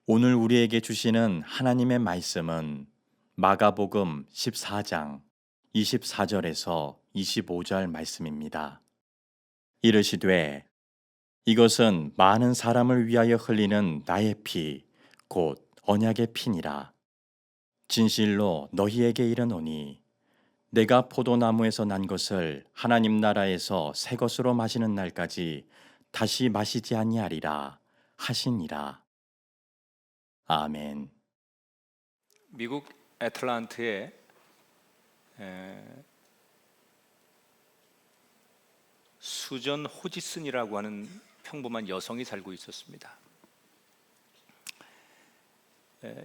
오늘 우리에게 주시는 하나님의 말씀은 마가복음 14장 24절에서 25절 말씀입니다. 이르시되 이것은 많은 사람을 위하여 흘리는 나의 피, 곧 언약의 피니라. 진실로 너희에게 이르노니 내가 포도나무에서 난 것을 하나님 나라에서 새 것으로 마시는 날까지 다시 마시지 아니하리라 하시니라. 아멘. 미국 애틀란트에 에, 수전 호지슨이라고 하는 평범한 여성이 살고 있었습니다.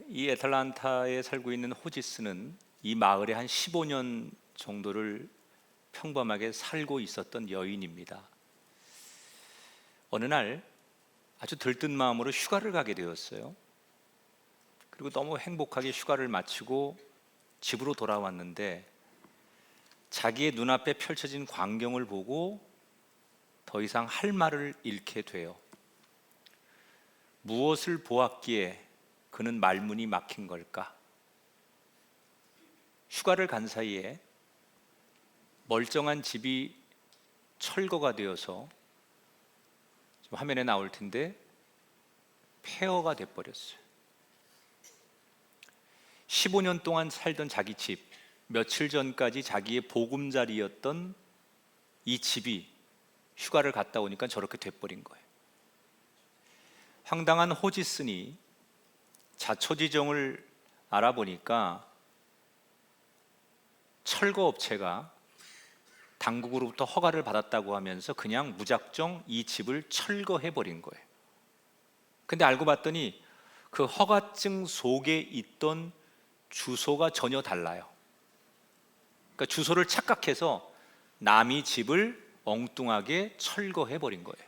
이 애틀란타에 살고 있는 호지슨은 이 마을에 한 15년 정도를 평범하게 살고 있었던 여인입니다. 어느 날 아주 들뜬 마음으로 휴가를 가게 되었어요. 그리고 너무 행복하게 휴가를 마치고 집으로 돌아왔는데 자기의 눈앞에 펼쳐진 광경을 보고 더 이상 할 말을 잃게 돼요. 무엇을 보았기에 그는 말문이 막힌 걸까? 휴가를 간 사이에 멀쩡한 집이 철거가 되어서 지금 화면에 나올 텐데 폐허가 돼버렸어요. 15년 동안 살던 자기 집, 며칠 전까지 자기의 보금자리였던 이 집이 휴가를 갔다 오니까 저렇게 돼버린 거예요. 황당한 호지슨이 자초지종을 알아보니까 철거업체가 당국으로부터 허가를 받았다고 하면서 그냥 무작정 이 집을 철거해버린 거예요. 근데 알고 봤더니 그 허가증 속에 있던 주소가 전혀 달라요. 그러니까 주소를 착각해서 남이 집을 엉뚱하게 철거해버린 거예요.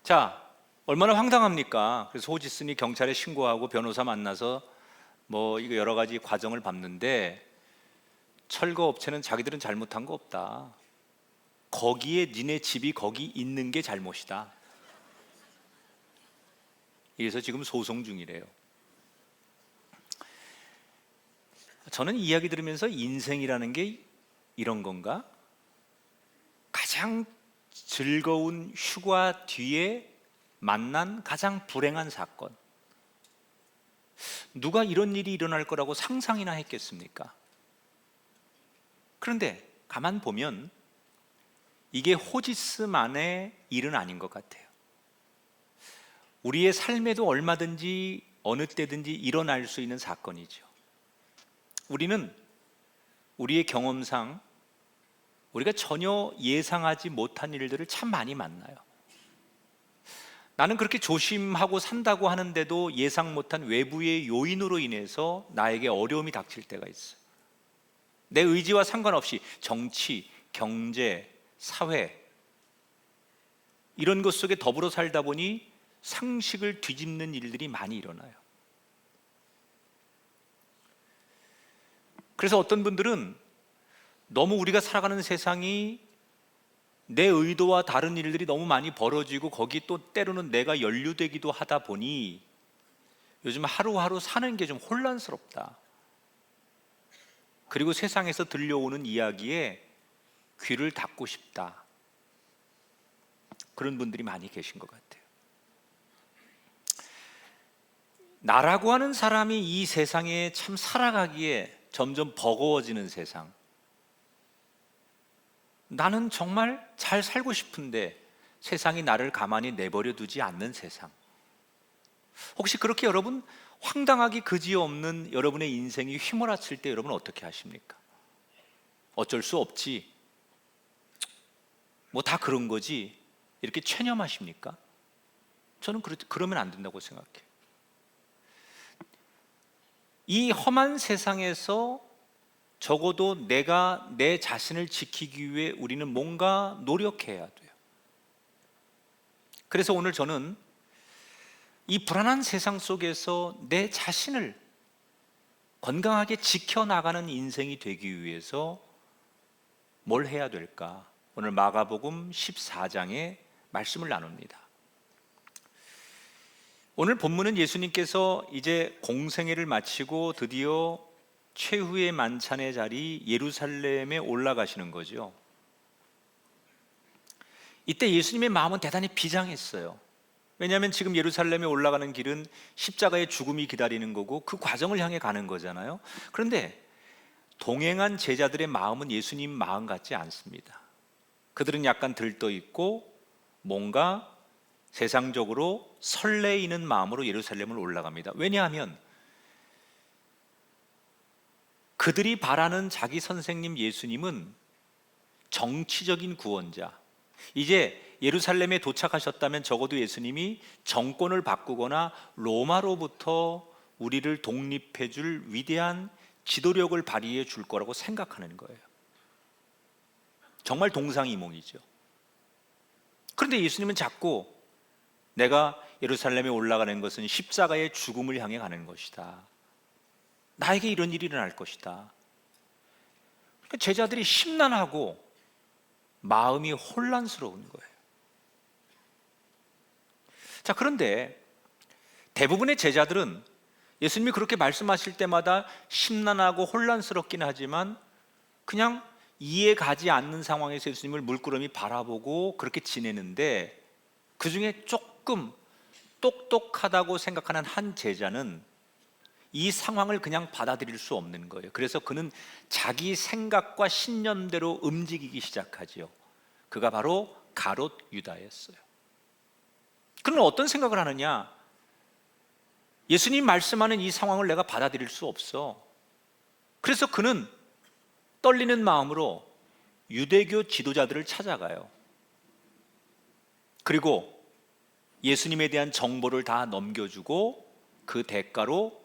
자, 얼마나 황당합니까? 그래서 호지슨이 경찰에 신고하고 변호사 만나서 이거 여러 가지 과정을 밟는데 철거업체는 자기들은 잘못한 거 없다. 거기에 니네 집이 거기 있는 게 잘못이다. 이래서 지금 소송 중이래요. 저는 이 이야기 들으면서 인생이라는 게 이런 건가? 가장 즐거운 휴가 뒤에 만난 가장 불행한 사건. 누가 이런 일이 일어날 거라고 상상이나 했겠습니까? 그런데 가만 보면 이게 호지스만의 일은 아닌 것 같아요. 우리의 삶에도 얼마든지 어느 때든지 일어날 수 있는 사건이죠. 우리는 우리의 경험상 우리가 전혀 예상하지 못한 일들을 참 많이 만나요. 나는 그렇게 조심하고 산다고 하는데도 예상 못한 외부의 요인으로 인해서 나에게 어려움이 닥칠 때가 있어요. 내 의지와 상관없이 정치, 경제, 사회 이런 것 속에 더불어 살다 보니 상식을 뒤집는 일들이 많이 일어나요. 그래서 어떤 분들은 너무 우리가 살아가는 세상이 내 의도와 다른 일들이 너무 많이 벌어지고 거기 또 때로는 내가 연루되기도 하다 보니 요즘 하루하루 사는 게 좀 혼란스럽다. 그리고 세상에서 들려오는 이야기에 귀를 닫고 싶다. 그런 분들이 많이 계신 것 같아요. 나라고 하는 사람이 이 세상에 참 살아가기에 점점 버거워지는 세상. 나는 정말 잘 살고 싶은데 세상이 나를 가만히 내버려 두지 않는 세상. 혹시 그렇게 여러분 황당하기 그지없는 여러분의 인생이 휘몰아칠 때 여러분 어떻게 하십니까? 어쩔 수 없지. 다 그런 거지. 이렇게 체념하십니까? 저는 그러면 안 된다고 생각해요. 이 험한 세상에서 적어도 내가 내 자신을 지키기 위해 우리는 뭔가 노력해야 돼요. 그래서 오늘 저는 이 불안한 세상 속에서 내 자신을 건강하게 지켜나가는 인생이 되기 위해서 뭘 해야 될까? 오늘 마가복음 14장의 말씀을 나눕니다. 오늘 본문은 예수님께서 이제 공생애를 마치고 드디어 최후의 만찬의 자리 예루살렘에 올라가시는 거죠. 이때 예수님의 마음은 대단히 비장했어요. 왜냐하면 지금 예루살렘에 올라가는 길은 십자가의 죽음이 기다리는 거고 그 과정을 향해 가는 거잖아요. 그런데 동행한 제자들의 마음은 예수님 마음 같지 않습니다. 그들은 약간 들떠 있고 뭔가 세상적으로 설레이는 마음으로 예루살렘을 올라갑니다. 왜냐하면 그들이 바라는 자기 선생님 예수님은 정치적인 구원자, 이제 예루살렘에 도착하셨다면 적어도 예수님이 정권을 바꾸거나 로마로부터 우리를 독립해 줄 위대한 지도력을 발휘해 줄 거라고 생각하는 거예요. 정말 동상이몽이죠. 그런데 예수님은 자꾸 내가 예루살렘에 올라가는 것은 십자가의 죽음을 향해 가는 것이다. 나에게 이런 일이 일어날 것이다. 그러니까 제자들이 심란하고 마음이 혼란스러운 거예요. 자, 그런데 대부분의 제자들은 예수님이 그렇게 말씀하실 때마다 심란하고 혼란스럽긴 하지만 그냥 이해 가지 않는 상황에서 예수님을 물끄러미 바라보고 그렇게 지내는데, 그 중에 조금 똑똑하다고 생각하는 한 제자는 이 상황을 그냥 받아들일 수 없는 거예요. 그래서 그는 자기 생각과 신념대로 움직이기 시작하지요. 그가 바로 가롯 유다였어요. 그는 어떤 생각을 하느냐? 예수님 말씀하는 이 상황을 내가 받아들일 수 없어. 그래서 그는 떨리는 마음으로 유대교 지도자들을 찾아가요. 그리고 예수님에 대한 정보를 다 넘겨주고 그 대가로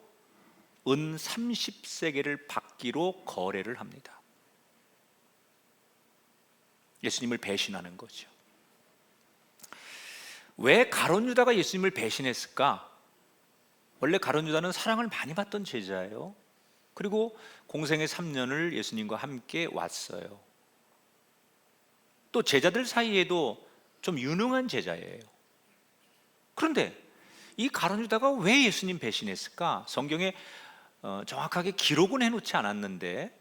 은 30세겔을 받기로 거래를 합니다. 예수님을 배신하는 거죠. 왜 가룟 유다가 예수님을 배신했을까? 원래 가룟 유다는 사랑을 많이 받던 제자예요. 그리고 공생의 3년을 예수님과 함께 왔어요. 또 제자들 사이에도 좀 유능한 제자예요. 그런데 이 가룟 유다가 왜 예수님 배신했을까? 성경에 정확하게 기록은 해놓지 않았는데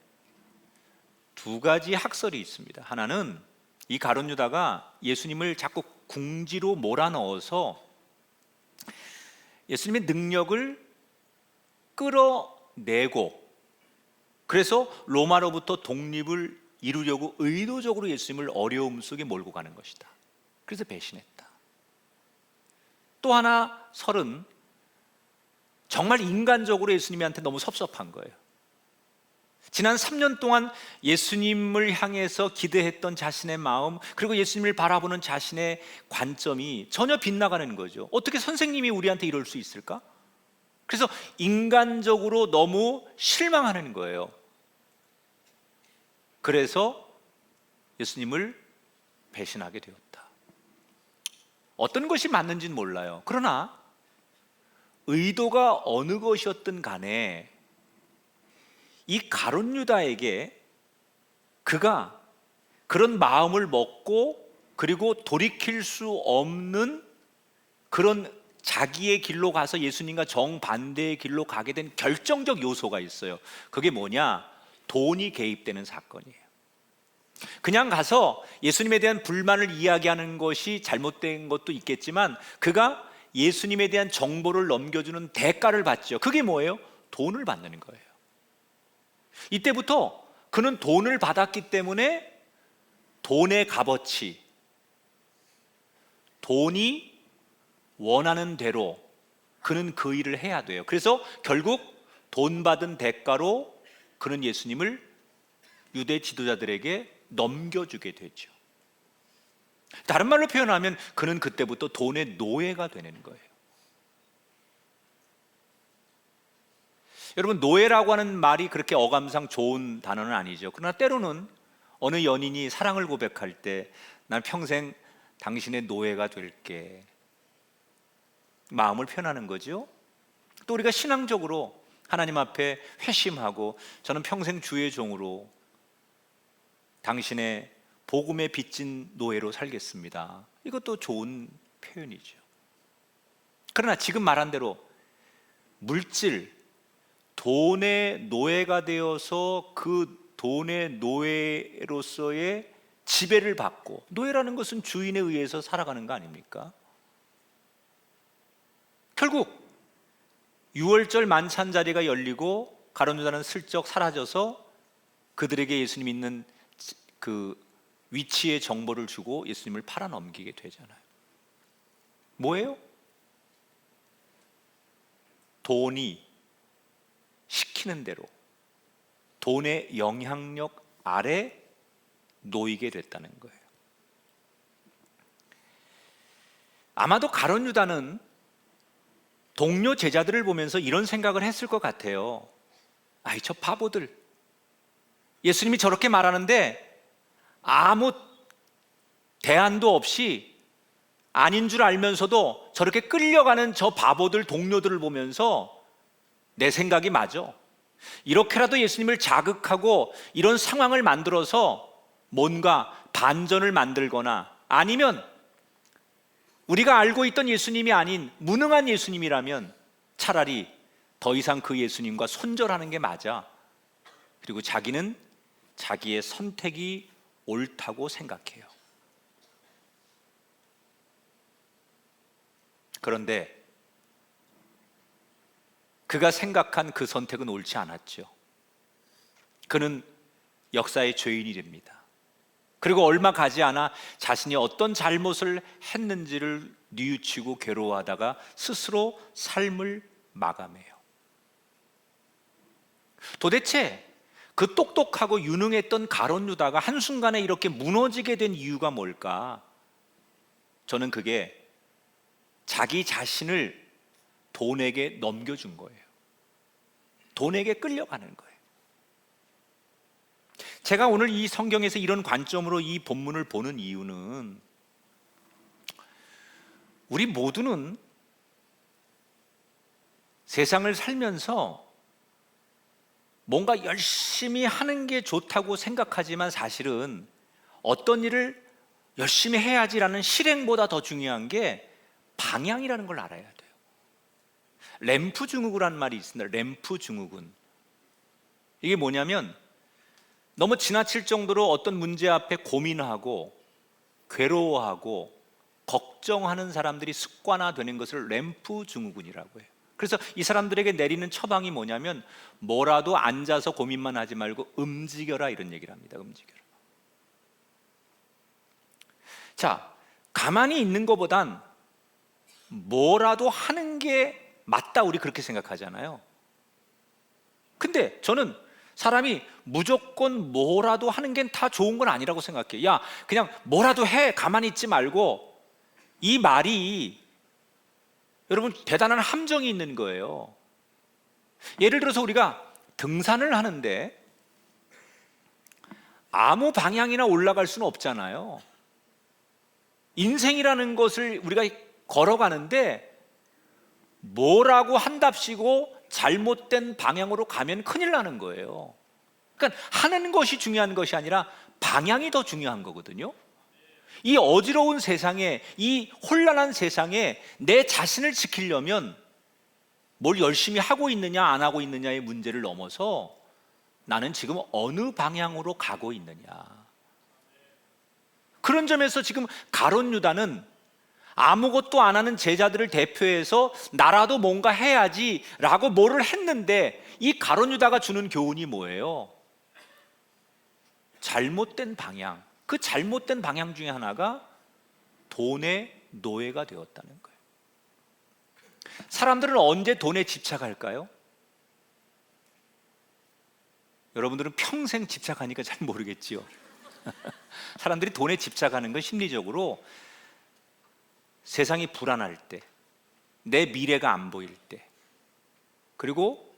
두 가지 학설이 있습니다. 하나는 이 가룟 유다가 예수님을 자꾸 궁지로 몰아넣어서 예수님의 능력을 끌어내고, 그래서 로마로부터 독립을 이루려고 의도적으로 예수님을 어려움 속에 몰고 가는 것이다. 그래서 배신했다. 또 하나 설은 정말 인간적으로 예수님한테 너무 섭섭한 거예요. 지난 3년 동안 예수님을 향해서 기대했던 자신의 마음, 그리고 예수님을 바라보는 자신의 관점이 전혀 빗나가는 거죠. 어떻게 선생님이 우리한테 이럴 수 있을까? 그래서 인간적으로 너무 실망하는 거예요. 그래서 예수님을 배신하게 되었다. 어떤 것이 맞는지는 몰라요. 그러나 의도가 어느 것이었든 간에 이 가룟 유다에게 그가 그런 마음을 먹고 그리고 돌이킬 수 없는 그런 자기의 길로 가서 예수님과 정반대의 길로 가게 된 결정적 요소가 있어요. 그게 뭐냐? 돈이 개입되는 사건이에요. 그냥 가서 예수님에 대한 불만을 이야기하는 것이 잘못된 것도 있겠지만 그가 예수님에 대한 정보를 넘겨주는 대가를 받죠. 그게 뭐예요? 돈을 받는 거예요. 이때부터 그는 돈을 받았기 때문에 돈의 값어치, 돈이 원하는 대로 그는 그 일을 해야 돼요. 그래서 결국 돈 받은 대가로 그는 예수님을 유대 지도자들에게 넘겨주게 되죠. 다른 말로 표현하면 그는 그때부터 돈의 노예가 되는 거예요. 여러분, 노예라고 하는 말이 그렇게 어감상 좋은 단어는 아니죠. 그러나 때로는 어느 연인이 사랑을 고백할 때 난 평생 당신의 노예가 될게, 마음을 표현하는 거죠. 또 우리가 신앙적으로 하나님 앞에 회심하고 저는 평생 주의 종으로 당신의 복음에 빚진 노예로 살겠습니다. 이것도 좋은 표현이죠. 그러나 지금 말한 대로 물질, 돈의 노예가 되어서 그 돈의 노예로서의 지배를 받고, 노예라는 것은 주인에 의해서 살아가는 거 아닙니까? 결국 6월절 만찬 자리가 열리고 가룟 유다는 슬쩍 사라져서 그들에게 예수님 있는 그 위치의 정보를 주고 예수님을 팔아넘기게 되잖아요. 뭐예요? 돈이 시키는 대로 돈의 영향력 아래 놓이게 됐다는 거예요. 아마도 가룟 유다는 동료 제자들을 보면서 이런 생각을 했을 것 같아요. 아이, 저 바보들, 예수님이 저렇게 말하는데 아무 대안도 없이 아닌 줄 알면서도 저렇게 끌려가는 저 바보들, 동료들을 보면서 내 생각이 맞아, 이렇게라도 예수님을 자극하고 이런 상황을 만들어서 뭔가 반전을 만들거나, 아니면 우리가 알고 있던 예수님이 아닌 무능한 예수님이라면 차라리 더 이상 그 예수님과 손절하는 게 맞아. 그리고 자기는 자기의 선택이 옳다고 생각해요. 그런데 그가 생각한 그 선택은 옳지 않았죠. 그는 역사의 죄인이 됩니다. 그리고 얼마 가지 않아 자신이 어떤 잘못을 했는지를 뉘우치고 괴로워하다가 스스로 삶을 마감해요. 도대체 그 똑똑하고 유능했던 가룟 유다가 한순간에 이렇게 무너지게 된 이유가 뭘까? 저는 그게 자기 자신을 돈에게 넘겨준 거예요. 돈에게 끌려가는 거예요. 제가 오늘 이 성경에서 이런 관점으로 이 본문을 보는 이유는, 우리 모두는 세상을 살면서 뭔가 열심히 하는 게 좋다고 생각하지만 사실은 어떤 일을 열심히 해야지라는 실행보다 더 중요한 게 방향이라는 걸 알아야 돼요. 램프 증후군이라는 말이 있습니다. 램프 증후군. 이게 뭐냐면, 너무 지나칠 정도로 어떤 문제 앞에 고민하고 괴로워하고 걱정하는 사람들이 습관화되는 것을 램프 증후군이라고 해요. 그래서 이 사람들에게 내리는 처방이 뭐냐면, 뭐라도 앉아서 고민만 하지 말고 움직여라, 이런 얘기를 합니다. 움직여라. 자, 가만히 있는 것보단 뭐라도 하는 게 맞다, 우리 그렇게 생각하잖아요. 근데 저는 사람이 무조건 뭐라도 하는 게 다 좋은 건 아니라고 생각해요. 야, 그냥 뭐라도 해, 가만히 있지 말고. 이 말이 여러분 대단한 함정이 있는 거예요. 예를 들어서 우리가 등산을 하는데 아무 방향이나 올라갈 수는 없잖아요. 인생이라는 것을 우리가 걸어가는데 뭐라고 한답시고 잘못된 방향으로 가면 큰일 나는 거예요. 그러니까 하는 것이 중요한 것이 아니라 방향이 더 중요한 거거든요. 이 어지러운 세상에, 이 혼란한 세상에 내 자신을 지키려면 뭘 열심히 하고 있느냐 안 하고 있느냐의 문제를 넘어서 나는 지금 어느 방향으로 가고 있느냐, 그런 점에서 지금 가룟 유다는 아무것도 안 하는 제자들을 대표해서 나라도 뭔가 해야지 라고 뭐를 했는데, 이 가룟 유다가 주는 교훈이 뭐예요? 잘못된 방향. 그 잘못된 방향 중에 하나가 돈의 노예가 되었다는 거예요. 사람들은 언제 돈에 집착할까요? 여러분들은 평생 집착하니까 잘 모르겠지요. 사람들이 돈에 집착하는 건 심리적으로 세상이 불안할 때, 내 미래가 안 보일 때, 그리고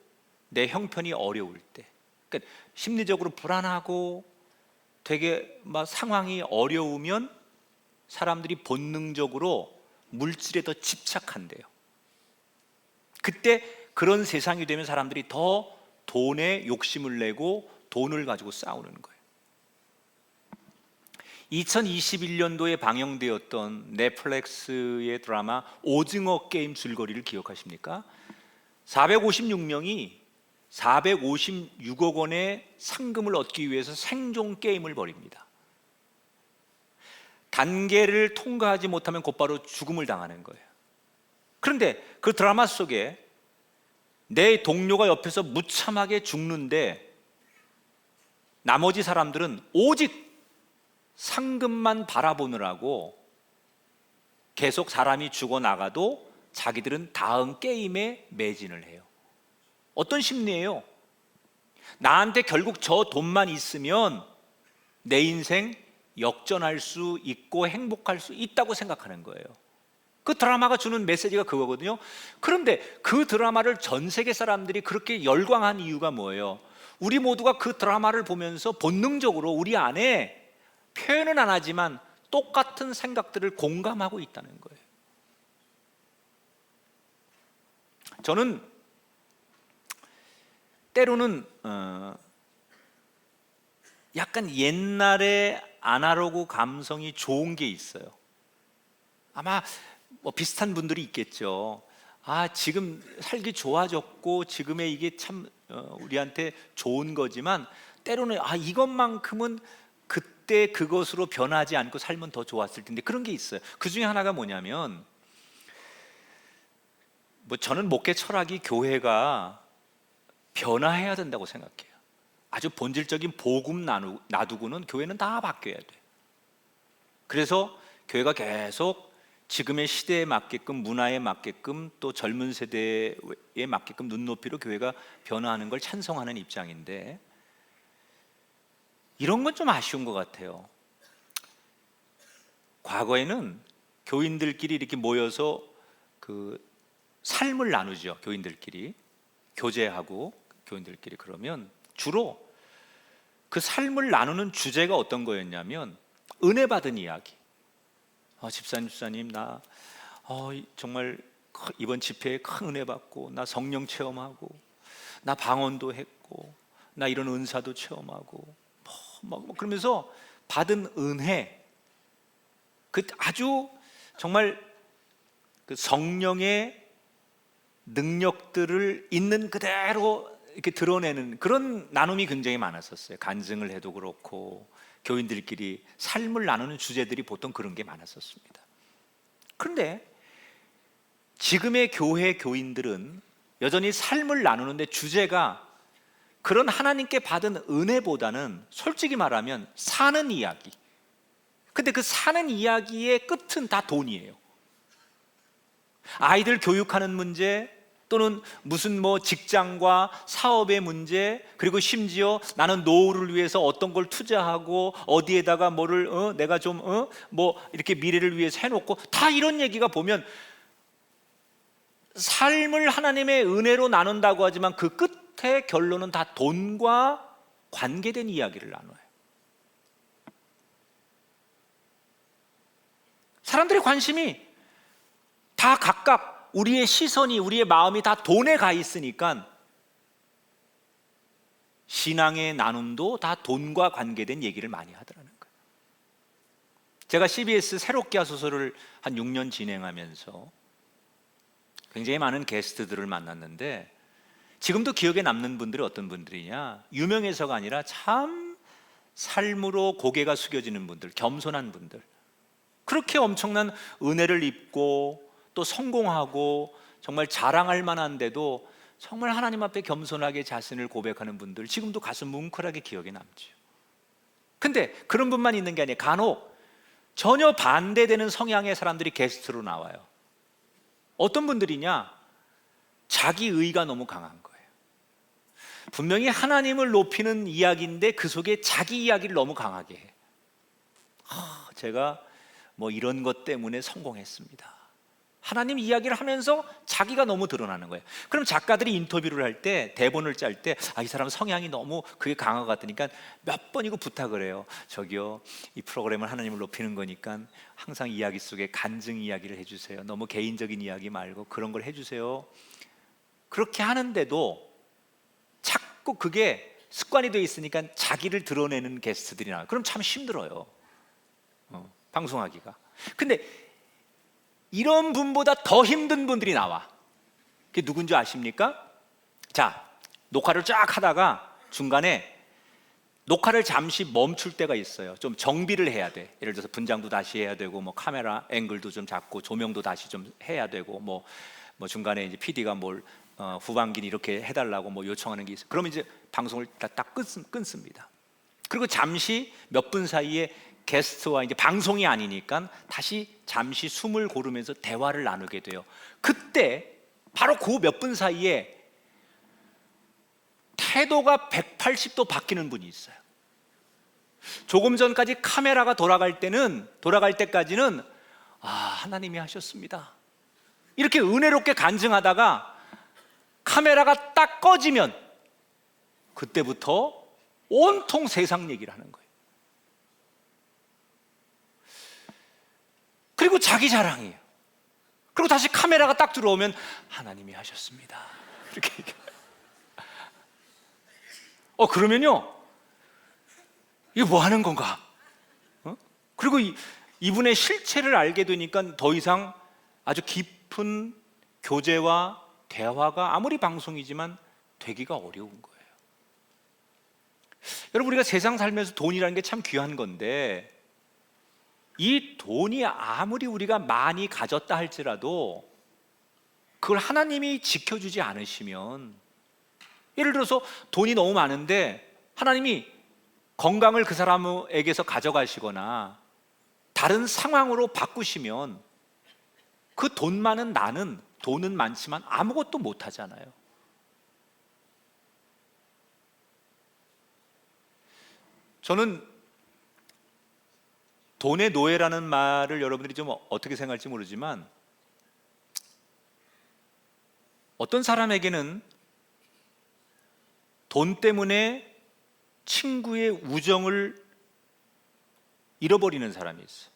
내 형편이 어려울 때, 그러니까 심리적으로 불안하고 되게 막 상황이 어려우면 사람들이 본능적으로 물질에 더 집착한대요. 그때 그런 세상이 되면 사람들이 더 돈에 욕심을 내고 돈을 가지고 싸우는 거예요. 2021년도에 방영되었던 넷플릭스의 드라마 오징어 게임 줄거리를 기억하십니까? 456명이 456억 원의 상금을 얻기 위해서 생존 게임을 벌입니다. 단계를 통과하지 못하면 곧바로 죽음을 당하는 거예요. 그런데 그 드라마 속에 내 동료가 옆에서 무참하게 죽는데 나머지 사람들은 오직 상금만 바라보느라고 계속 사람이 죽어나가도 자기들은 다음 게임에 매진을 해요. 어떤 심리예요? 나한테 결국 저 돈만 있으면 내 인생 역전할 수 있고 행복할 수 있다고 생각하는 거예요. 그 드라마가 주는 메시지가 그거거든요. 그런데 그 드라마를 전 세계 사람들이 그렇게 열광한 이유가 뭐예요? 우리 모두가 그 드라마를 보면서 본능적으로 우리 안에 표현은 안 하지만 똑같은 생각들을 공감하고 있다는 거예요. 저는 때로는 약간 옛날의 아날로그 감성이 좋은 게 있어요. 아마 뭐 비슷한 분들이 있겠죠. 지금 살기 좋아졌고 지금의 이게 참 우리한테 좋은 거지만 때로는 이것만큼은 그때 그것으로 변하지 않고 살면 더 좋았을 텐데, 그런 게 있어요. 그 중에 하나가 뭐냐면, 저는 목회 철학이 교회가 변화해야 된다고 생각해요. 아주 본질적인 복음 놔두고는 교회는 다 바뀌어야 돼. 그래서 교회가 계속 지금의 시대에 맞게끔, 문화에 맞게끔, 또 젊은 세대에 맞게끔 눈높이로 교회가 변화하는 걸 찬성하는 입장인데, 이런 건 좀 아쉬운 것 같아요. 과거에는 교인들끼리 이렇게 모여서 그 삶을 나누죠. 교인들끼리 교제하고 교인들끼리. 그러면 주로 그 삶을 나누는 주제가 어떤 거였냐면 은혜 받은 이야기. 집사님 나 정말 이번 집회에 큰 은혜 받고, 나 성령 체험하고, 나 방언도 했고, 나 이런 은사도 체험하고, 그러면서 받은 은혜, 그 아주 정말 그 성령의 능력들을 있는 그대로 이렇게 드러내는 그런 나눔이 굉장히 많았었어요. 간증을 해도 그렇고 교인들끼리 삶을 나누는 주제들이 보통 그런 게 많았었습니다. 그런데 지금의 교회 교인들은 여전히 삶을 나누는데 주제가 그런 하나님께 받은 은혜보다는 솔직히 말하면 사는 이야기. 근데 그 사는 이야기의 끝은 다 돈이에요. 아이들 교육하는 문제, 또는 무슨 직장과 사업의 문제, 그리고 심지어 나는 노후를 위해서 어떤 걸 투자하고 어디에다가 뭐를 내가 좀 이렇게 미래를 위해서 해놓고, 다 이런 얘기가 보면 삶을 하나님의 은혜로 나눈다고 하지만 그 끝에 결론은 다 돈과 관계된 이야기를 나눠요. 사람들의 관심이 다 각각, 우리의 시선이, 우리의 마음이 다 돈에 가 있으니까 신앙의 나눔도 다 돈과 관계된 얘기를 많이 하더라는 거예요. 제가 CBS 새롭게 하소서를 한 6년 진행하면서 굉장히 많은 게스트들을 만났는데, 지금도 기억에 남는 분들이 어떤 분들이냐, 유명해서가 아니라 참 삶으로 고개가 숙여지는 분들, 겸손한 분들, 그렇게 엄청난 은혜를 입고 또 성공하고 정말 자랑할 만한데도 정말 하나님 앞에 겸손하게 자신을 고백하는 분들, 지금도 가슴 뭉클하게 기억에 남죠. 근데 그런 분만 있는 게 아니에요. 간혹 전혀 반대되는 성향의 사람들이 게스트로 나와요. 어떤 분들이냐, 자기의가 너무 강한 거예요. 분명히 하나님을 높이는 이야기인데 그 속에 자기 이야기를 너무 강하게 해. 제가 이런 것 때문에 성공했습니다. 하나님 이야기를 하면서 자기가 너무 드러나는 거예요. 그럼 작가들이 인터뷰를 할 때, 대본을 짤 때, 이 사람 성향이 너무 그게 강한 것 같으니까 몇 번이고 부탁을 해요. 저기요, 이 프로그램은 하나님을 높이는 거니까 항상 이야기 속에 간증 이야기를 해주세요. 너무 개인적인 이야기 말고 그런 걸 해주세요. 그렇게 하는데도 자꾸 그게 습관이 돼 있으니까 자기를 드러내는 게스트들이 나와요. 그럼 참 힘들어요. 방송하기가. 근데 이런 분보다 더 힘든 분들이 나와. 그게 누군지 아십니까? 자, 녹화를 쫙 하다가 중간에 녹화를 잠시 멈출 때가 있어요. 좀 정비를 해야 돼. 예를 들어서 분장도 다시 해야 되고, 뭐 카메라 앵글도 좀 잡고, 조명도 다시 좀 해야 되고, 뭐 중간에 이제 PD가 뭘 후반기는 이렇게 해달라고 뭐 요청하는 게 있어요. 그러면 이제 방송을 딱 끊습니다. 그리고 잠시 몇 분 사이에 게스트와 이제 방송이 아니니까 다시 잠시 숨을 고르면서 대화를 나누게 돼요. 그때 바로 그 몇 분 사이에 태도가 180도 바뀌는 분이 있어요. 조금 전까지 카메라가 돌아갈 때까지는 하나님이 하셨습니다, 이렇게 은혜롭게 간증하다가 카메라가 딱 꺼지면 그때부터 온통 세상 얘기를 하는 거예요. 그리고 자기 자랑이에요. 그리고 다시 카메라가 딱 들어오면 하나님이 하셨습니다, 이렇게 얘기해요. 그러면요, 이게 뭐 하는 건가? 그리고 이분의 실체를 알게 되니까 더 이상 아주 깊은 교제와 대화가 아무리 방송이지만 되기가 어려운 거예요. 여러분, 우리가 세상 살면서 돈이라는 게 참 귀한 건데, 이 돈이 아무리 우리가 많이 가졌다 할지라도 그걸 하나님이 지켜주지 않으시면, 예를 들어서 돈이 너무 많은데 하나님이 건강을 그 사람에게서 가져가시거나 다른 상황으로 바꾸시면 그 돈 많은 나는 돈은 많지만 아무것도 못하잖아요. 저는 돈의 노예라는 말을 여러분들이 좀 어떻게 생각할지 모르지만, 어떤 사람에게는 돈 때문에 친구의 우정을 잃어버리는 사람이 있어요.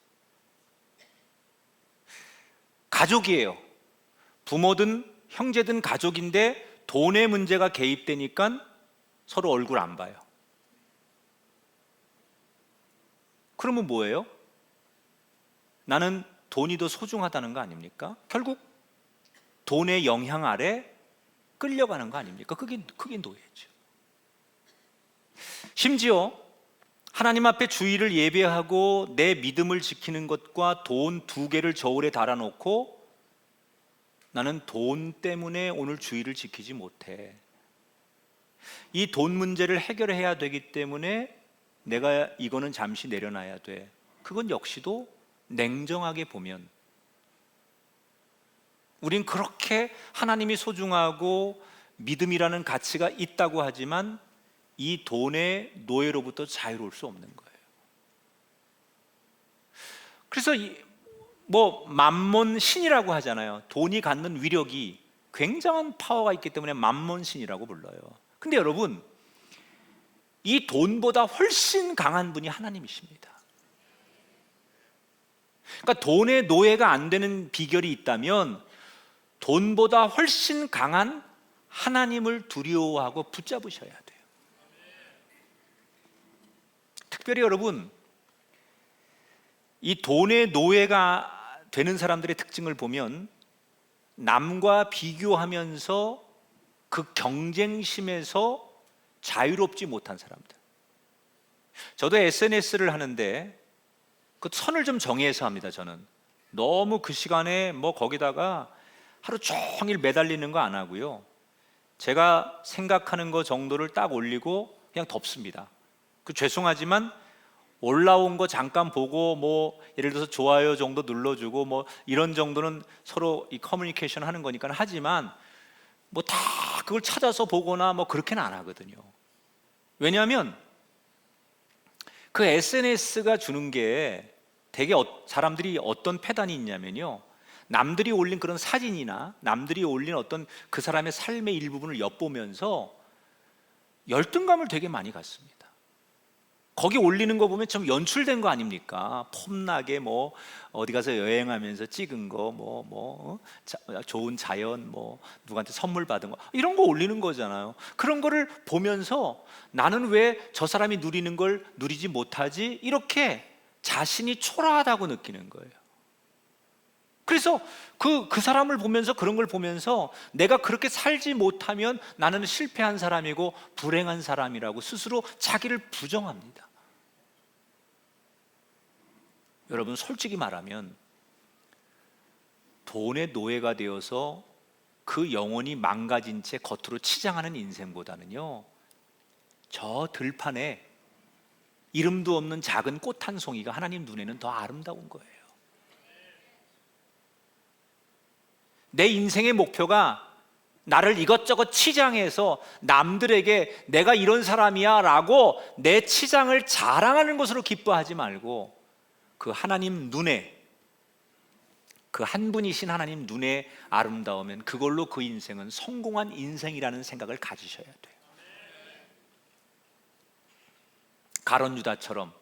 가족이에요. 부모든 형제든 가족인데 돈의 문제가 개입되니까 서로 얼굴 안 봐요. 그러면 뭐예요? 나는 돈이 더 소중하다는 거 아닙니까? 결국 돈의 영향 아래 끌려가는 거 아닙니까? 그게 노예죠. 심지어 하나님 앞에 주일을 예배하고 내 믿음을 지키는 것과 돈 2개를 저울에 달아놓고 나는 돈 때문에 오늘 주일을 지키지 못해, 이 돈 문제를 해결해야 되기 때문에 내가 이거는 잠시 내려놔야 돼, 그건 역시도 냉정하게 보면 우린 그렇게 하나님이 소중하고 믿음이라는 가치가 있다고 하지만 이 돈의 노예로부터 자유로울 수 없는 거예요. 그래서 맘몬 신이라고 하잖아요. 돈이 갖는 위력이 굉장한 파워가 있기 때문에 맘몬 신이라고 불러요. 근데 여러분, 이 돈보다 훨씬 강한 분이 하나님이십니다. 그러니까 돈의 노예가 안 되는 비결이 있다면 돈보다 훨씬 강한 하나님을 두려워하고 붙잡으셔야 돼요. 특별히 여러분, 이 돈의 노예가 되는 사람들의 특징을 보면 남과 비교하면서 그 경쟁심에서 자유롭지 못한 사람들. 저도 SNS를 하는데 그 선을 좀 정해서 합니다. 저는 너무 그 시간에 거기다가 하루 종일 매달리는 거 안 하고요, 제가 생각하는 거 정도를 딱 올리고 그냥 덮습니다. 죄송하지만 올라온 거 잠깐 보고 예를 들어서 좋아요 정도 눌러주고 이런 정도는 서로 이 커뮤니케이션 하는 거니까 하지만 다 그걸 찾아서 보거나 그렇게는 안 하거든요. 왜냐하면 그 SNS가 주는 게 되게 사람들이 어떤 패단이 있냐면요, 남들이 올린 그런 사진이나 남들이 올린 어떤 그 사람의 삶의 일부분을 엿보면서 열등감을 되게 많이 갖습니다. 거기 올리는 거 보면 좀 연출된 거 아닙니까? 폼나게 어디 가서 여행하면서 찍은 거, 좋은 자연, 누구한테 선물 받은 거, 이런 거 올리는 거잖아요. 그런 거를 보면서 나는 왜 저 사람이 누리는 걸 누리지 못하지? 이렇게 자신이 초라하다고 느끼는 거예요. 그래서 그 사람을 보면서, 그런 걸 보면서 내가 그렇게 살지 못하면 나는 실패한 사람이고 불행한 사람이라고 스스로 자기를 부정합니다. 여러분, 솔직히 말하면 돈의 노예가 되어서 그 영혼이 망가진 채 겉으로 치장하는 인생보다는요, 저 들판에 이름도 없는 작은 꽃 한 송이가 하나님 눈에는 더 아름다운 거예요. 내 인생의 목표가 나를 이것저것 치장해서 남들에게 내가 이런 사람이야 라고 내 치장을 자랑하는 것으로 기뻐하지 말고, 그 하나님 눈에, 그 한 분이신 하나님 눈에 아름다우면 그걸로 그 인생은 성공한 인생이라는 생각을 가지셔야 돼요. 가룟 유다처럼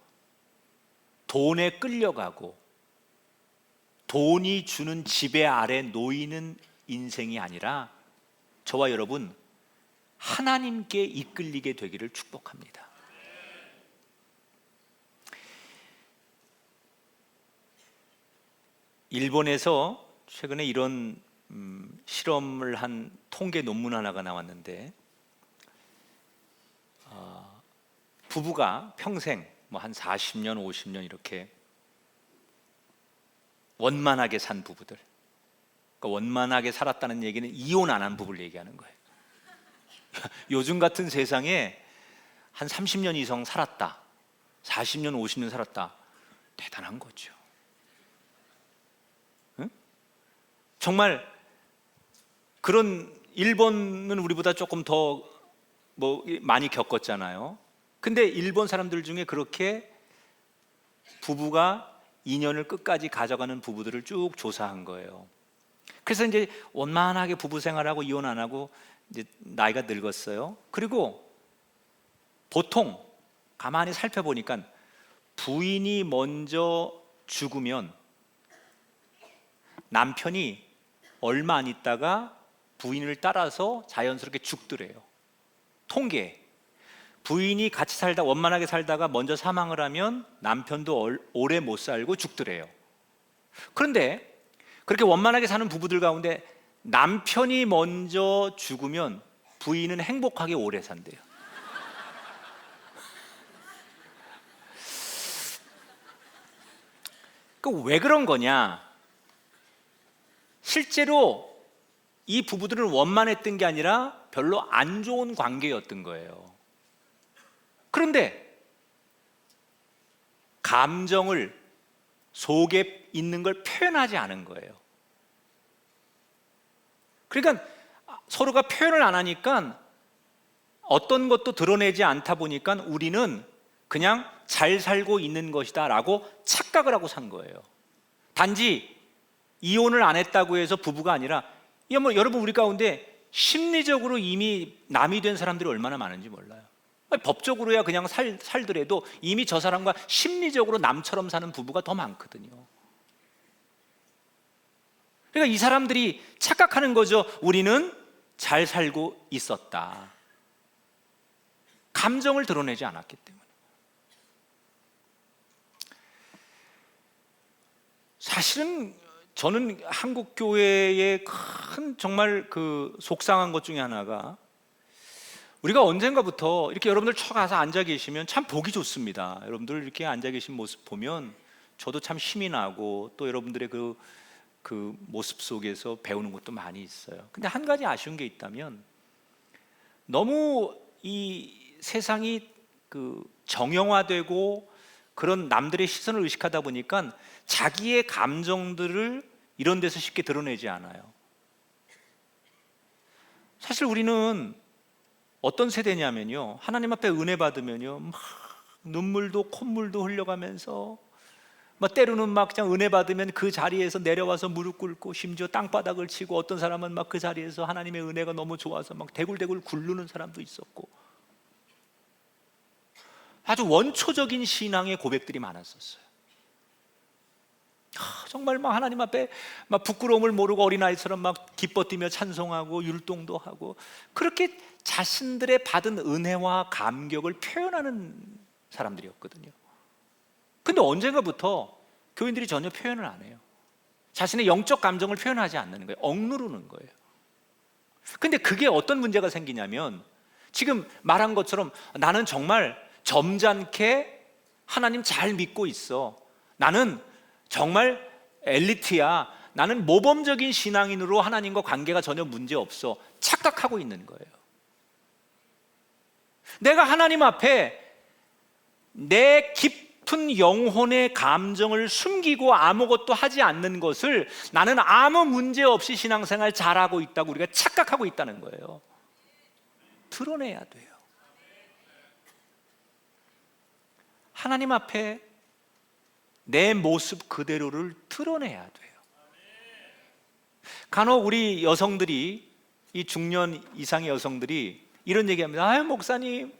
돈에 끌려가고 돈이 주는 지배 아래 놓이는 인생이 아니라 저와 여러분 하나님께 이끌리게 되기를 축복합니다. 일본에서 최근에 이런 실험을 한 통계 논문 하나가 나왔는데, 부부가 평생 한 40년, 50년 이렇게 원만하게 산 부부들, 그러니까 원만하게 살았다는 얘기는 이혼 안 한 부부를 얘기하는 거예요. 요즘 같은 세상에 한 30년 이상 살았다, 40년, 50년 살았다, 대단한 거죠. 응? 정말 그런, 일본은 우리보다 조금 더 많이 겪었잖아요. 근데 일본 사람들 중에 그렇게 부부가 인연을 끝까지 가져가는 부부들을 쭉 조사한 거예요. 그래서 이제 원만하게 부부 생활하고 이혼 안 하고 이제 나이가 늙었어요. 그리고 보통 가만히 살펴보니까 부인이 먼저 죽으면 남편이 얼마 안 있다가 부인을 따라서 자연스럽게 죽더래요. 통계. 부인이 같이 살다 원만하게 살다가 먼저 사망을 하면 남편도 오래 못 살고 죽더래요. 그런데 그렇게 원만하게 사는 부부들 가운데 남편이 먼저 죽으면 부인은 행복하게 오래 산대요. 그 왜 그런 거냐? 실제로 이 부부들은 원만했던 게 아니라 별로 안 좋은 관계였던 거예요. 그런데 감정을, 속에 있는 걸 표현하지 않은 거예요. 그러니까 서로가 표현을 안 하니까 어떤 것도 드러내지 않다 보니까 우리는 그냥 잘 살고 있는 것이다 라고 착각을 하고 산 거예요. 단지 이혼을 안 했다고 해서 부부가 아니라, 여러분, 우리 가운데 심리적으로 이미 남이 된 사람들이 얼마나 많은지 몰라요. 법적으로야 그냥 살더라도 이미 저 사람과 심리적으로 남처럼 사는 부부가 더 많거든요. 그러니까 이 사람들이 착각하는 거죠. 우리는 잘 살고 있었다. 감정을 드러내지 않았기 때문에. 사실은 저는 한국 교회의 큰 정말 그 속상한 것 중에 하나가, 우리가 언젠가부터 이렇게 여러분들 가서 앉아 계시면 참 보기 좋습니다. 여러분들 이렇게 앉아 계신 모습 보면 저도 참 힘이 나고, 또 여러분들의 그 모습 속에서 배우는 것도 많이 있어요. 근데 한 가지 아쉬운 게 있다면, 너무 이 세상이 정형화되고 그런 남들의 시선을 의식하다 보니까 자기의 감정들을 이런 데서 쉽게 드러내지 않아요. 사실 우리는 어떤 세대냐면요, 하나님 앞에 은혜 받으면요 막 눈물도 콧물도 흘려가면서, 막 때로는 막 그냥 은혜 받으면 그 자리에서 내려와서 무릎 꿇고 심지어 땅바닥을 치고, 어떤 사람은 막 그 자리에서 하나님의 은혜가 너무 좋아서 막 대굴대굴 굴르는 사람도 있었고, 아주 원초적인 신앙의 고백들이 많았었어요. 정말 막 하나님 앞에 막 부끄러움을 모르고 어린아이처럼 막 기뻐 뛰며 찬송하고 율동도 하고, 그렇게 자신들의 받은 은혜와 감격을 표현하는 사람들이었거든요. 근데 언젠가부터 교인들이 전혀 표현을 안 해요. 자신의 영적 감정을 표현하지 않는 거예요. 억누르는 거예요. 근데 그게 어떤 문제가 생기냐면, 지금 말한 것처럼 나는 정말 점잖게 하나님 잘 믿고 있어, 나는 정말 엘리트야, 나는 모범적인 신앙인으로 하나님과 관계가 전혀 문제 없어, 착각하고 있는 거예요. 내가 하나님 앞에 내 깊은 영혼의 감정을 숨기고 아무것도 하지 않는 것을 나는 아무 문제 없이 신앙생활 잘하고 있다고 우리가 착각하고 있다는 거예요. 드러내야 돼요. 하나님 앞에 내 모습 그대로를 드러내야 돼요. 간혹 우리 여성들이, 이 중년 이상의 여성들이 이런 얘기합니다. 아유, 목사님,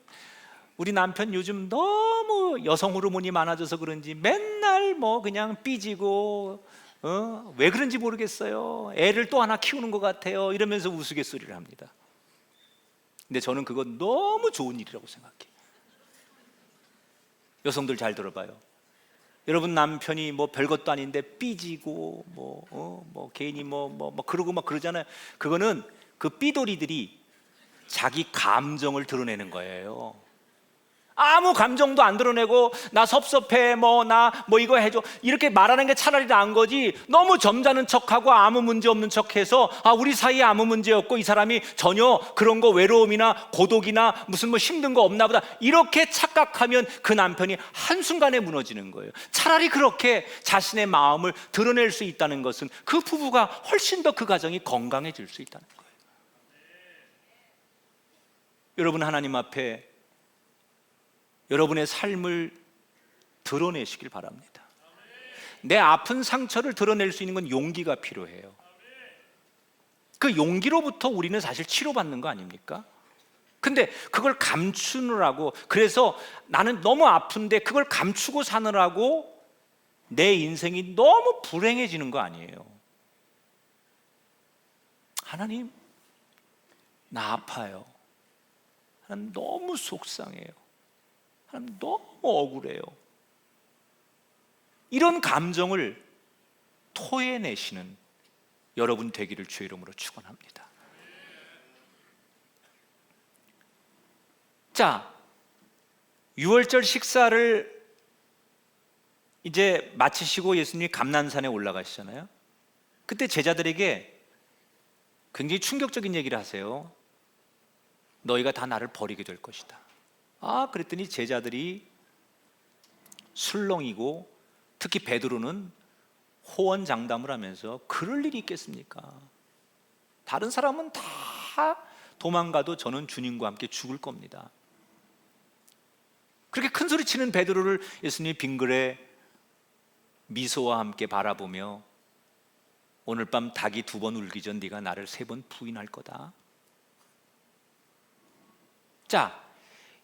우리 남편 요즘 너무 여성 호르몬이 많아져서 그런지 맨날 뭐 그냥 삐지고 왜 그런지 모르겠어요, 애를 또 하나 키우는 것 같아요, 이러면서 우스갯소리를 합니다. 근데 저는 그건 너무 좋은 일이라고 생각해요. 여성들 잘 들어봐요. 여러분 남편이 뭐 별것도 아닌데 삐지고 뭐 괜히 그러고 막 그러잖아요. 그거는 그 삐돌이들이 자기 감정을 드러내는 거예요. 아무 감정도 안 드러내고 나 섭섭해, 나 이거 해줘, 이렇게 말하는 게 차라리 나은 거지, 너무 점잖은 척하고 아무 문제 없는 척해서 우리 사이에 아무 문제 없고 이 사람이 전혀 그런 거 외로움이나 고독이나 무슨 힘든 거 없나 보다, 이렇게 착각하면 그 남편이 한순간에 무너지는 거예요. 차라리 그렇게 자신의 마음을 드러낼 수 있다는 것은 그 부부가 훨씬 더 그 가정이 건강해질 수 있다는 거예요. 여러분, 하나님 앞에 여러분의 삶을 드러내시길 바랍니다. 내 아픈 상처를 드러낼 수 있는 건 용기가 필요해요. 그 용기로부터 우리는 사실 치료받는 거 아닙니까? 근데 그걸 감추느라고, 그래서 나는 너무 아픈데 그걸 감추고 사느라고 내 인생이 너무 불행해지는 거 아니에요. 하나님, 나 아파요. 하나님, 너무 속상해요. 하나님, 너무 억울해요. 이런 감정을 토해내시는 여러분 되기를 주의 이름으로 축원합니다. 자, 6월절 식사를 이제 마치시고 예수님이 감난산에 올라가시잖아요. 그때 제자들에게 굉장히 충격적인 얘기를 하세요. 너희가 다 나를 버리게 될 것이다. 그랬더니 제자들이 술렁이고, 특히 베드로는 호언장담을 하면서 그럴 일이 있겠습니까? 다른 사람은 다 도망가도 저는 주님과 함께 죽을 겁니다. 그렇게 큰 소리 치는 베드로를 예수님이 빙그레 미소와 함께 바라보며, 오늘 밤 닭이 2번 울기 전 네가 나를 3번 부인할 거다. 자,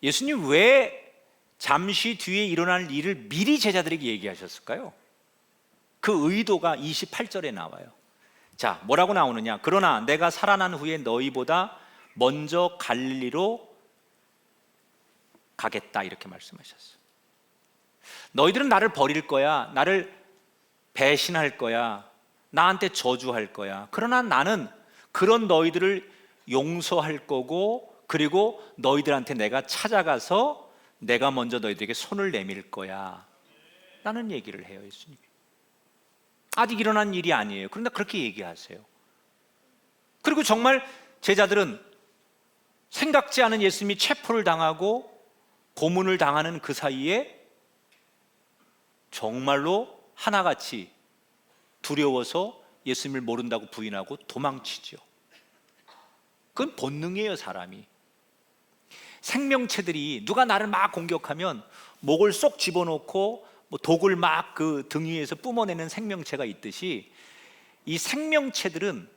예수님 왜 잠시 뒤에 일어날 일을 미리 제자들에게 얘기하셨을까요? 그 의도가 28절에 나와요. 자, 뭐라고 나오느냐? 그러나 내가 살아난 후에 너희보다 먼저 갈릴리로 가겠다, 이렇게 말씀하셨어요. 너희들은 나를 버릴 거야, 나를 배신할 거야, 나한테 저주할 거야. 그러나 나는 그런 너희들을 용서할 거고, 그리고 너희들한테 내가 찾아가서 내가 먼저 너희들에게 손을 내밀 거야 라는 얘기를 해요, 예수님이. 아직 일어난 일이 아니에요. 그런데 그렇게 얘기하세요. 그리고 정말 제자들은 생각지 않은 예수님이 체포를 당하고 고문을 당하는 그 사이에 정말로 하나같이 두려워서 예수님을 모른다고 부인하고 도망치죠. 그건 본능이에요, 사람이. 생명체들이 누가 나를 막 공격하면 목을 쏙 집어넣고 독을 막 그 등 위에서 뿜어내는 생명체가 있듯이, 이 생명체들은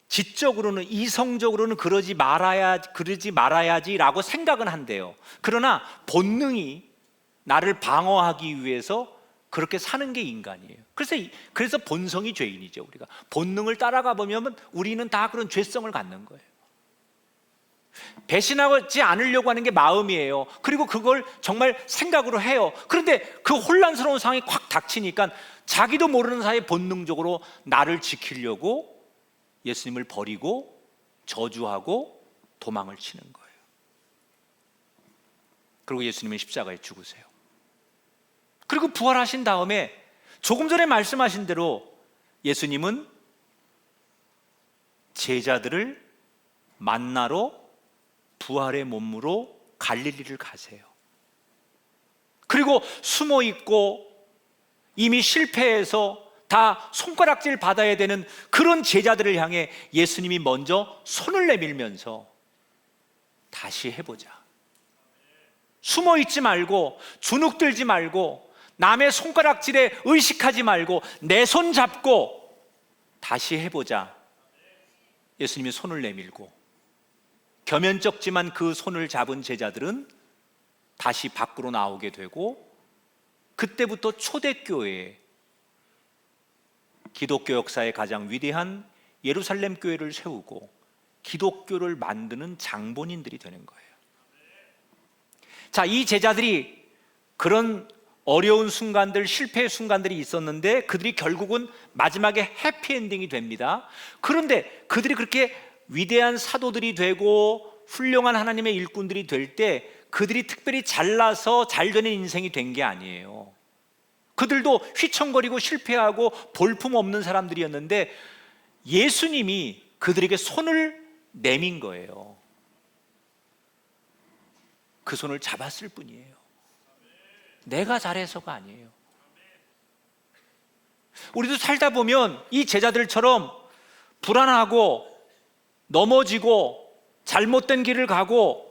지적으로는, 이성적으로는 그러지 말아야지라고 생각은 한대요. 그러나 본능이 나를 방어하기 위해서 그렇게 사는 게 인간이에요. 그래서 본성이 죄인이죠. 우리가 본능을 따라가 보면 우리는 다 그런 죄성을 갖는 거예요. 배신하지 않으려고 하는 게 마음이에요. 그리고 그걸 정말 생각으로 해요. 그런데 그 혼란스러운 상황이 콱 닥치니까 자기도 모르는 사이에 본능적으로 나를 지키려고 예수님을 버리고 저주하고 도망을 치는 거예요. 그리고 예수님은 십자가에 죽으세요. 그리고 부활하신 다음에 조금 전에 말씀하신 대로 예수님은 제자들을 만나러 부활의 몸으로 갈릴리를 가세요. 그리고 숨어 있고 이미 실패해서 다 손가락질 받아야 되는 그런 제자들을 향해 예수님이 먼저 손을 내밀면서 다시 해보자. 숨어 있지 말고 주눅들지 말고 남의 손가락질에 의식하지 말고 내 손 잡고 다시 해보자. 예수님이 손을 내밀고 겸연쩍지만 그 손을 잡은 제자들은 다시 밖으로 나오게 되고 그때부터 초대교회, 기독교 역사의 가장 위대한 예루살렘 교회를 세우고 기독교를 만드는 장본인들이 되는 거예요. 자, 이 제자들이 그런 어려운 순간들, 실패의 순간들이 있었는데 그들이 결국은 마지막에 해피엔딩이 됩니다. 그런데 그들이 그렇게 위대한 사도들이 되고 훌륭한 하나님의 일꾼들이 될 때 그들이 특별히 잘나서 잘 되는 인생이 된 게 아니에요. 그들도 휘청거리고 실패하고 볼품없는 사람들이었는데 예수님이 그들에게 손을 내민 거예요. 그 손을 잡았을 뿐이에요. 내가 잘해서가 아니에요. 우리도 살다 보면 이 제자들처럼 불안하고 넘어지고 잘못된 길을 가고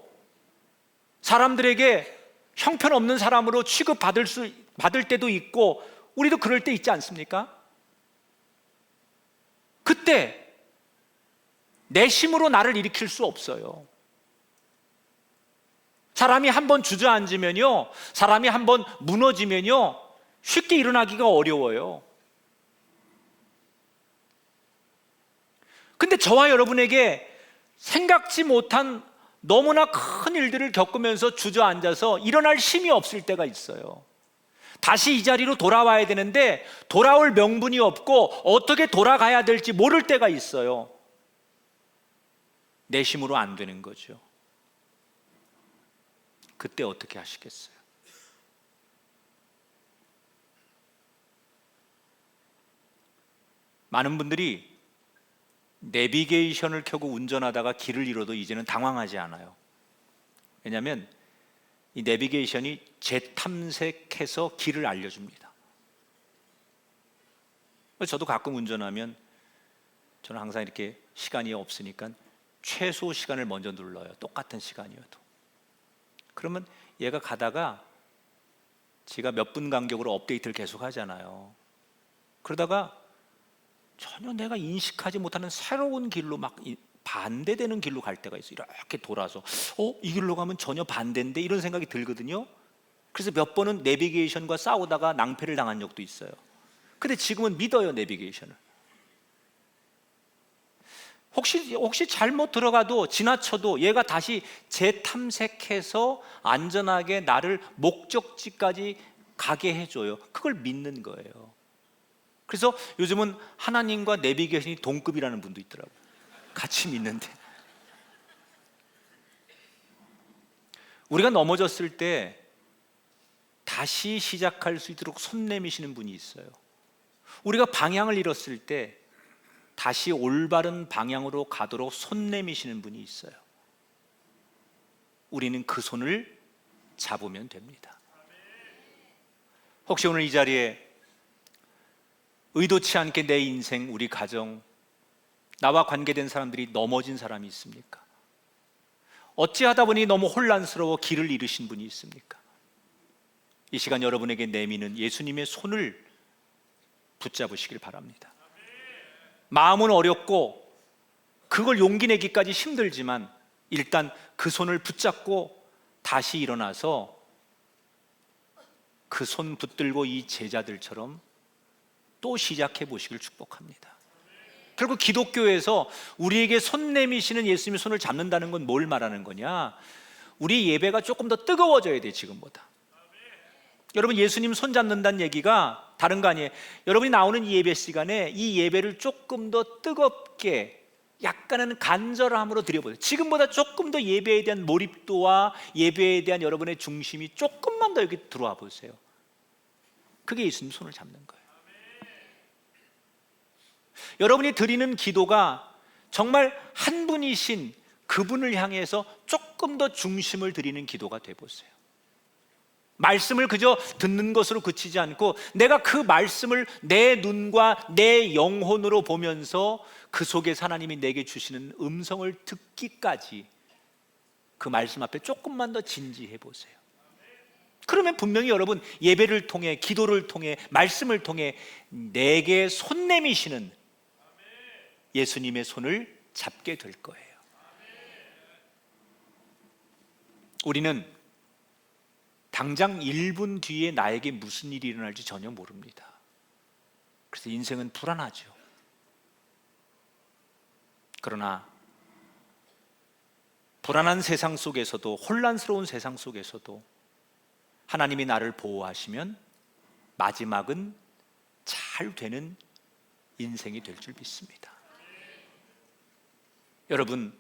사람들에게 형편없는 사람으로 취급받을 때도 있고 우리도 그럴 때 있지 않습니까? 그때 내 힘으로 나를 일으킬 수 없어요. 사람이 한번 주저앉으면요, 사람이 한번 무너지면요 쉽게 일어나기가 어려워요. 근데 저와 여러분에게 생각지 못한 너무나 큰 일들을 겪으면서 주저앉아서 일어날 힘이 없을 때가 있어요. 다시 이 자리로 돌아와야 되는데 돌아올 명분이 없고 어떻게 돌아가야 될지 모를 때가 있어요. 내 힘으로 안 되는 거죠. 그때 어떻게 하시겠어요? 많은 분들이 내비게이션을 켜고 운전하다가 길을 잃어도 이제는 당황하지 않아요. 왜냐하면 이 내비게이션이 재탐색해서 길을 알려줍니다. 저도 가끔 운전하면 저는 항상 이렇게 시간이 없으니까 최소 시간을 먼저 눌러요. 똑같은 시간이어도. 그러면 얘가 가다가 제가 몇 분 간격으로 업데이트를 계속 하잖아요. 그러다가 전혀 내가 인식하지 못하는 새로운 길로 막 반대되는 길로 갈 때가 있어요. 이렇게 돌아서 이 길로 가면 전혀 반대인데 이런 생각이 들거든요. 그래서 몇 번은 내비게이션과 싸우다가 낭패를 당한 적도 있어요. 근데 지금은 믿어요, 내비게이션을. 혹시 잘못 들어가도 지나쳐도 얘가 다시 재탐색해서 안전하게 나를 목적지까지 가게 해줘요. 그걸 믿는 거예요. 그래서 요즘은 하나님과 내비게이션이 동급이라는 분도 있더라고요. 같이 믿는데. 우리가 넘어졌을 때 다시 시작할 수 있도록 손 내미시는 분이 있어요. 우리가 방향을 잃었을 때 다시 올바른 방향으로 가도록 손 내미시는 분이 있어요. 우리는 그 손을 잡으면 됩니다. 혹시 오늘 이 자리에 의도치 않게 내 인생, 우리 가정, 나와 관계된 사람들이 넘어진 사람이 있습니까? 어찌하다 보니 너무 혼란스러워 길을 잃으신 분이 있습니까? 이 시간 여러분에게 내미는 예수님의 손을 붙잡으시길 바랍니다. 마음은 어렵고 그걸 용기 내기까지 힘들지만 일단 그 손을 붙잡고 다시 일어나서 그 손 붙들고 이 제자들처럼 또 시작해 보시길 축복합니다. 결국 기독교에서 우리에게 손 내미시는 예수님의 손을 잡는다는 건 뭘 말하는 거냐? 우리 예배가 조금 더 뜨거워져야 돼, 지금보다. 여러분, 예수님 손 잡는다는 얘기가 다른 거 아니에요. 여러분이 나오는 이 예배 시간에 이 예배를 조금 더 뜨겁게, 약간은 간절함으로 드려보세요. 지금보다 조금 더 예배에 대한 몰입도와 예배에 대한 여러분의 중심이 조금만 더 여기 들어와 보세요. 그게 예수님 손을 잡는 거예요. 여러분이 드리는 기도가 정말 한 분이신 그분을 향해서 조금 더 중심을 드리는 기도가 되보세요. 말씀을 그저 듣는 것으로 그치지 않고 내가 그 말씀을 내 눈과 내 영혼으로 보면서 그 속에서 하나님이 내게 주시는 음성을 듣기까지 그 말씀 앞에 조금만 더 진지해 보세요. 그러면 분명히 여러분 예배를 통해, 기도를 통해, 말씀을 통해 내게 손 내미시는 예수님의 손을 잡게 될 거예요. 우리는 당장 1분 뒤에 나에게 무슨 일이 일어날지 전혀 모릅니다. 그래서 인생은 불안하죠. 그러나 불안한 세상 속에서도, 혼란스러운 세상 속에서도 하나님이 나를 보호하시면 마지막은 잘 되는 인생이 될 줄 믿습니다. 여러분,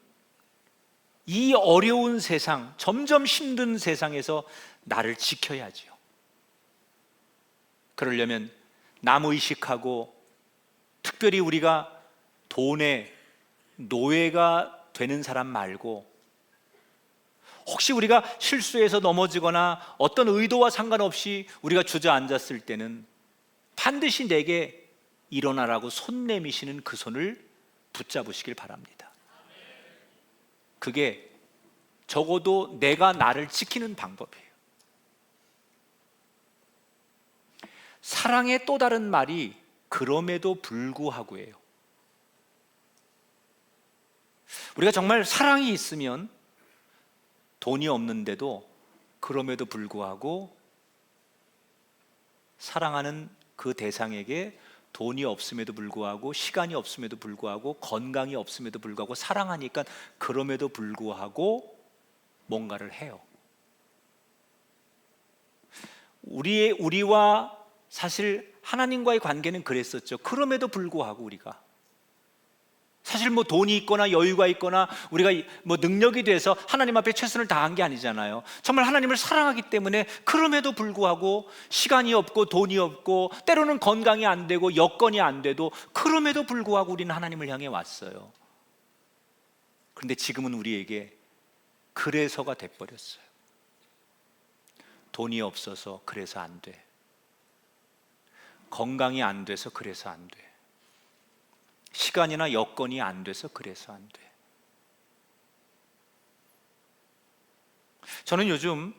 이 어려운 세상, 점점 힘든 세상에서 나를 지켜야지요. 그러려면 남의식하고 특별히 우리가 돈의 노예가 되는 사람 말고, 혹시 우리가 실수해서 넘어지거나 어떤 의도와 상관없이 우리가 주저앉았을 때는 반드시 내게 일어나라고 손 내미시는 그 손을 붙잡으시길 바랍니다. 그게 적어도 내가 나를 지키는 방법이에요. 사랑의 또 다른 말이 그럼에도 불구하고예요. 우리가 정말 사랑이 있으면 돈이 없는데도 그럼에도 불구하고 사랑하는 그 대상에게 돈이 없음에도 불구하고, 시간이 없음에도 불구하고, 건강이 없음에도 불구하고 사랑하니까 그럼에도 불구하고 뭔가를 해요. 우리와 사실 하나님과의 관계는 그랬었죠. 그럼에도 불구하고 우리가 사실 뭐 돈이 있거나 여유가 있거나 우리가 뭐 능력이 돼서 하나님 앞에 최선을 다한 게 아니잖아요. 정말 하나님을 사랑하기 때문에 그럼에도 불구하고 시간이 없고 돈이 없고 때로는 건강이 안 되고 여건이 안 돼도 그럼에도 불구하고 우리는 하나님을 향해 왔어요. 그런데 지금은 우리에게 그래서가 돼버렸어요. 돈이 없어서 그래서 안 돼. 건강이 안 돼서 그래서 안 돼. 시간이나 여건이 안 돼서 그래서 안 돼. 저는 요즘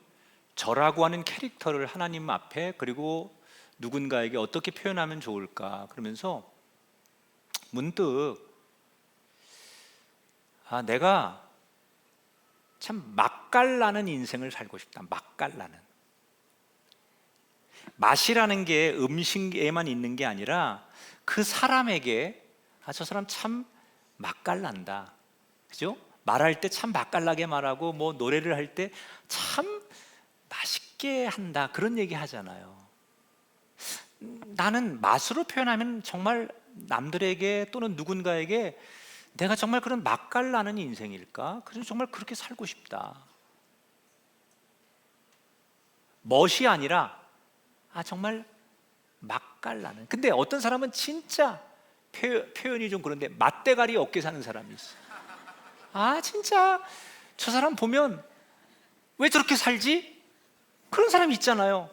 저라고 하는 캐릭터를 하나님 앞에 그리고 누군가에게 어떻게 표현하면 좋을까 그러면서 문득 내가 참 맛깔나는 인생을 살고 싶다. 맛깔나는. 맛이라는 게 음식에만 있는 게 아니라 그 사람에게 저 사람 참 맛깔난다. 그죠? 말할 때 참 맛깔나게 말하고 뭐 노래를 할 때 참 맛있게 한다. 그런 얘기 하잖아요. 나는 맛으로 표현하면 정말 남들에게 또는 누군가에게 내가 정말 그런 맛깔나는 인생일까? 그래서 정말 그렇게 살고 싶다. 멋이 아니라 정말 맛깔나는. 근데 어떤 사람은 진짜 표현이 좀 그런데 맛대가리 없게 사는 사람이 있어요. 진짜 저 사람 보면 왜 저렇게 살지? 그런 사람이 있잖아요.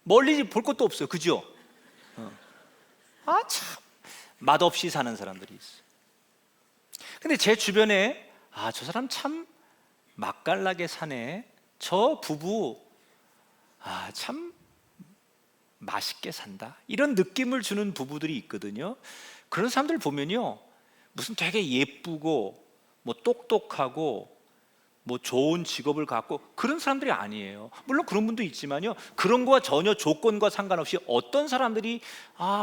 멀리 볼 것도 없어요. 그죠? 참 맛없이 사는 사람들이 있어요. 근데 제 주변에 저 사람 참 맛깔나게 사네. 저 부부 참 맛있게 산다. 이런 느낌을 주는 부부들이 있거든요. 그런 사람들 보면요, 무슨 되게 예쁘고 뭐 똑똑하고 뭐 좋은 직업을 갖고 그런 사람들이 아니에요. 물론 그런 분도 있지만요, 그런 거와 전혀 조건과 상관없이 어떤 사람들이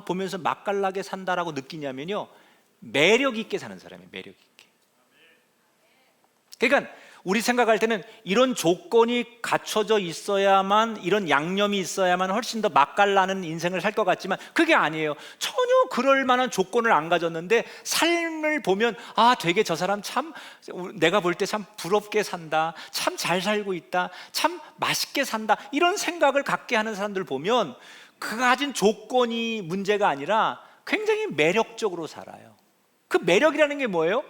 보면서 맛깔나게 산다라고 느끼냐면요, 매력 있게 사는 사람이에요. 매력 있게. 그러니까 우리 생각할 때는 이런 조건이 갖춰져 있어야만, 이런 양념이 있어야만 훨씬 더 맛깔나는 인생을 살 것 같지만 그게 아니에요. 전혀 그럴 만한 조건을 안 가졌는데 삶을 보면 되게 저 사람 참, 내가 볼 때 참 부럽게 산다, 참 잘 살고 있다, 참 맛있게 산다, 이런 생각을 갖게 하는 사람들 보면 그 가진 조건이 문제가 아니라 굉장히 매력적으로 살아요. 그 매력이라는 게 뭐예요?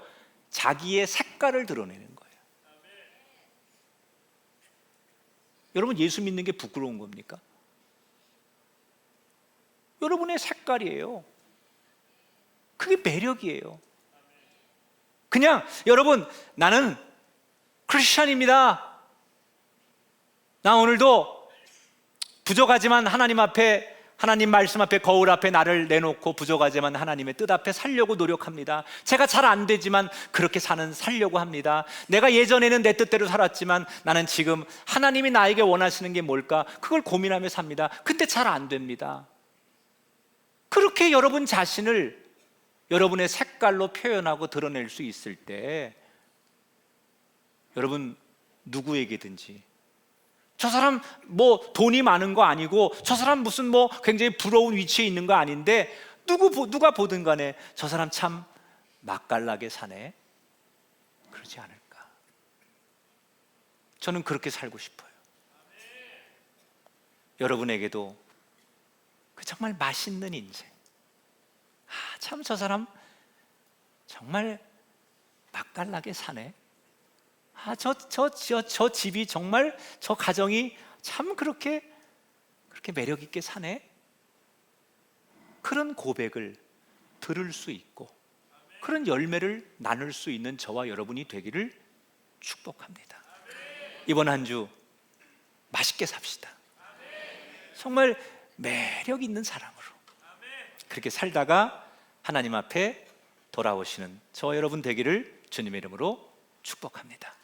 자기의 색깔을 드러내는 거예요. 여러분, 예수 믿는 게 부끄러운 겁니까? 여러분의 색깔이에요. 그게 매력이에요. 그냥 여러분, 나는 크리스천입니다, 나 오늘도 부족하지만 하나님 말씀 앞에, 거울 앞에 나를 내놓고 부족하지만 하나님의 뜻 앞에 살려고 노력합니다. 제가 잘 안 되지만 그렇게 살려고 합니다. 내가 예전에는 내 뜻대로 살았지만 나는 지금 하나님이 나에게 원하시는 게 뭘까? 그걸 고민하며 삽니다. 근데 잘 안 됩니다. 그렇게 여러분 자신을 여러분의 색깔로 표현하고 드러낼 수 있을 때, 여러분 누구에게든지, 저 사람 뭐 돈이 많은 거 아니고, 저 사람 무슨 뭐 굉장히 부러운 위치에 있는 거 아닌데, 누가 보든 간에 저 사람 참 맛깔나게 사네, 그러지 않을까? 저는 그렇게 살고 싶어요. 여러분에게도 그 정말 맛있는 인생, 참 저 사람 정말 맛깔나게 사네, 저 집이 정말, 저 가정이 참 그렇게 매력 있게 사네, 그런 고백을 들을 수 있고 그런 열매를 나눌 수 있는 저와 여러분이 되기를 축복합니다. 이번 한 주 맛있게 삽시다. 정말 매력 있는 사람으로 그렇게 살다가 하나님 앞에 돌아오시는 저와 여러분 되기를 주님의 이름으로 축복합니다.